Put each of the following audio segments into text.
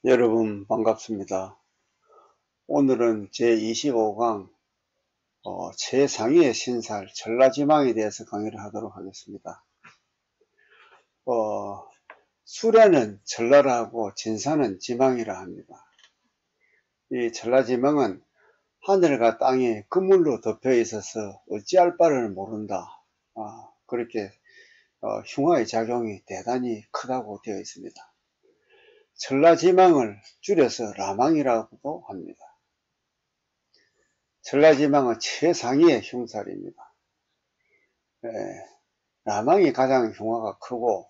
여러분 반갑습니다. 오늘은 제25강 최상위의 신살 전라지망에 대해서 강의를 하도록 하겠습니다. 수레는 전라라 하고 진사는 지망이라 합니다. 이 전라지망은 하늘과 땅이 그물로 덮여 있어서 어찌할 바를 모른다. 그렇게 흉화의 작용이 대단히 크다고 되어 있습니다. 전라지망을 줄여서 라망이라고도 합니다. 전라지망은 최상위의 흉살입니다. 라망이 가장 흉화가 크고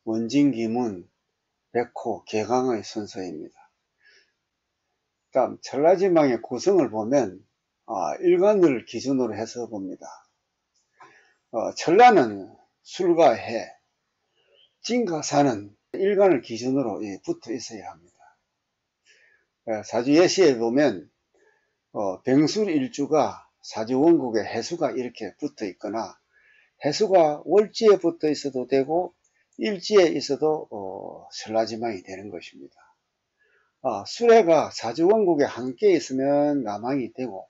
원진기문, 백호, 개강의 순서입니다. 다음 전라지망의 구성을 보면 일간을 기준으로 해서 봅니다. 전라는 술과 해, 진과 사는 일간을 기준으로 붙어 있어야 합니다. 사주예시에 보면 병술일주가 사주원국에 해수가 이렇게 붙어 있거나 해수가 월지에 붙어 있어도 되고 일지에 있어도 전라지망이 되는 것입니다. 수레가 사주원국에 함께 있으면 남항이 되고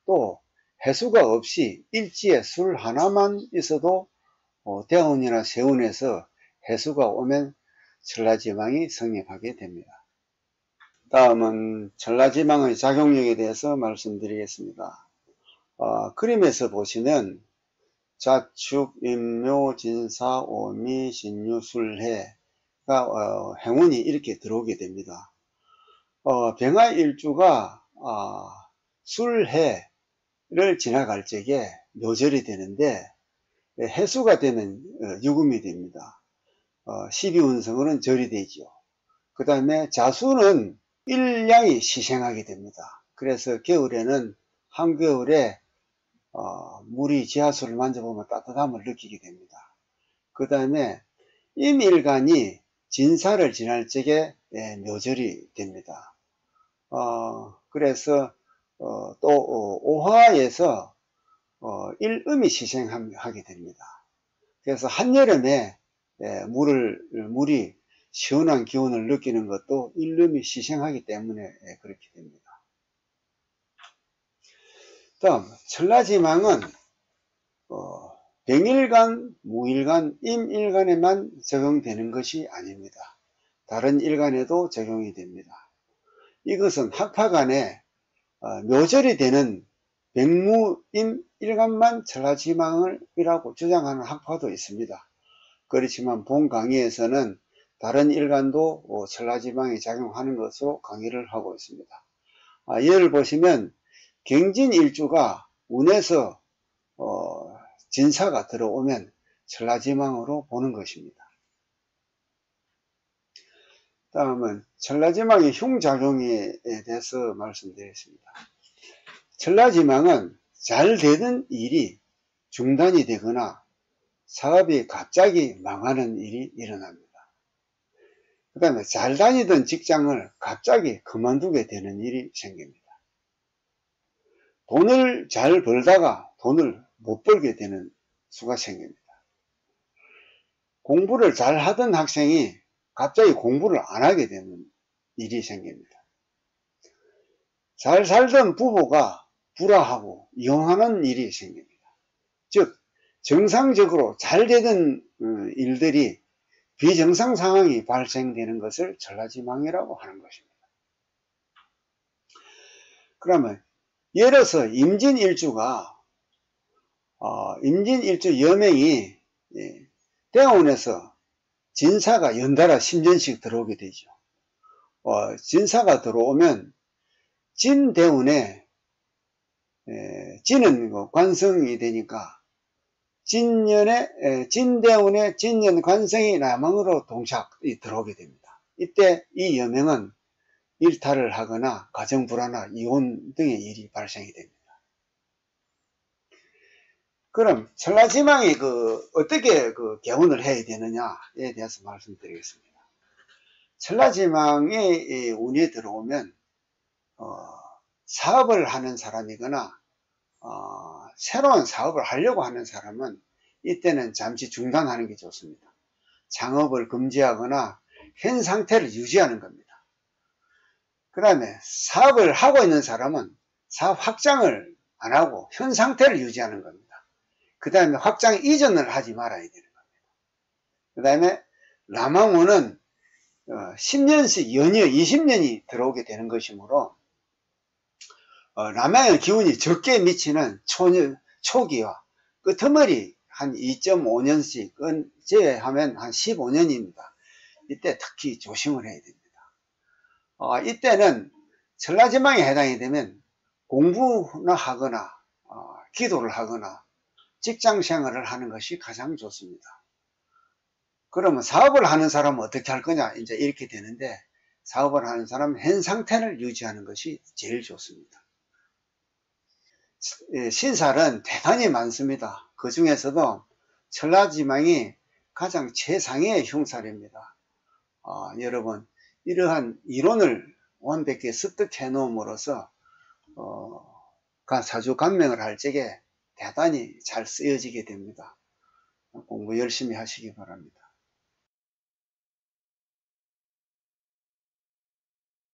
또 해수가 없이 일지에 술 하나만 있어도 대운이나 세운에서 해수가 오면 전라지망이 성립하게 됩니다. 다음은 전라지망의 작용력에 대해서 말씀드리겠습니다. 그림에서 보시면 자축, 임묘, 진사, 오미, 신유, 술해가 행운이 이렇게 들어오게 됩니다. 병화일주가 술해를 지나갈 적에 묘절이 되는데 해수가 되면 유금이 됩니다. 12운성으로는 절이 되죠. 그 다음에 자수는 일량이 시생하게 됩니다. 그래서 겨울에는 한겨울에 물이 지하수를 만져보면 따뜻함을 느끼게 됩니다. 그 다음에 임일간이 진사를 지날 적에 묘절이 됩니다. 그래서 또 오화에서 일음이 시생하게 됩니다. 그래서 한여름에 물이 시원한 기온을 느끼는 것도 일음이 시생하기 때문에 그렇게 됩니다. 다음 전라지망은 병일간, 무일간, 임일간에만 적용되는 것이 아닙니다. 다른 일간에도 적용이 됩니다. 이것은 학파간에 묘절이 되는 병무임 일간만 전라지망이라고 주장하는 학파도 있습니다. 그렇지만 본 강의에서는 다른 일간도 전라지망이 작용하는 것으로 강의를 하고 있습니다. 예를 보시면 경진일주가 운에서 진사가 들어오면 전라지망으로 보는 것입니다. 다음은 전라지망의 흉작용에 대해서 말씀드리겠습니다. 전라지망은 잘 되던 일이 중단이 되거나 사업이 갑자기 망하는 일이 일어납니다. 그 다음에 잘 다니던 직장을 갑자기 그만두게 되는 일이 생깁니다. 돈을 잘 벌다가 돈을 못 벌게 되는 수가 생깁니다. 공부를 잘 하던 학생이 갑자기 공부를 안 하게 되는 일이 생깁니다. 잘 살던 부부가 불화하고 이혼하는 일이 생깁니다. 즉 정상적으로 잘 되던 일들이 비정상 상황이 발생되는 것을 전라지망이라고 하는 것입니다. 그러면 예를 들어서 임진일주가 임진일주 여명이 대운에서 진사가 연달아 10년씩 들어오게 되죠. 진사가 들어오면 진대운에 진은 관성이 되니까 진대운에 진년 관성이 남항으로 동작이 들어오게 됩니다. 이때 이 여명은 일탈을 하거나 가정불화나 이혼 등의 일이 발생이 됩니다. 그럼 전라지망이 어떻게 개운을 해야 되느냐에 대해서 말씀드리겠습니다. 전라지망이 운에 들어오면 사업을 하는 사람이거나 새로운 사업을 하려고 하는 사람은 이때는 잠시 중단하는 게 좋습니다. 창업을 금지하거나 현 상태를 유지하는 겁니다. 그 다음에 사업을 하고 있는 사람은 사업 확장을 안 하고 현 상태를 유지하는 겁니다. 그 다음에 확장 이전을 하지 말아야 되는 겁니다. 그 다음에 라망호는 10년씩 연이어 20년이 들어오게 되는 것이므로 라망의 기운이 적게 미치는 초기와 끄트머리 한 2.5년씩 제외하면 한 15년입니다. 이때 특히 조심을 해야 됩니다. 이때는 천라지망에 해당이 되면 공부나 하거나 기도를 하거나 직장 생활을 하는 것이 가장 좋습니다. 그러면 사업을 하는 사람은 어떻게 할 거냐 이제 이렇게 되는데, 사업을 하는 사람은 현 상태를 유지하는 것이 제일 좋습니다. 신살은 대단히 많습니다. 그 중에서도 천라지망이 가장 최상의 흉살입니다. 여러분 이러한 이론을 완벽히 습득해 놓음으로써 사주간명을 할 적에 대단히 잘 쓰여지게 됩니다. 공부 열심히 하시기 바랍니다.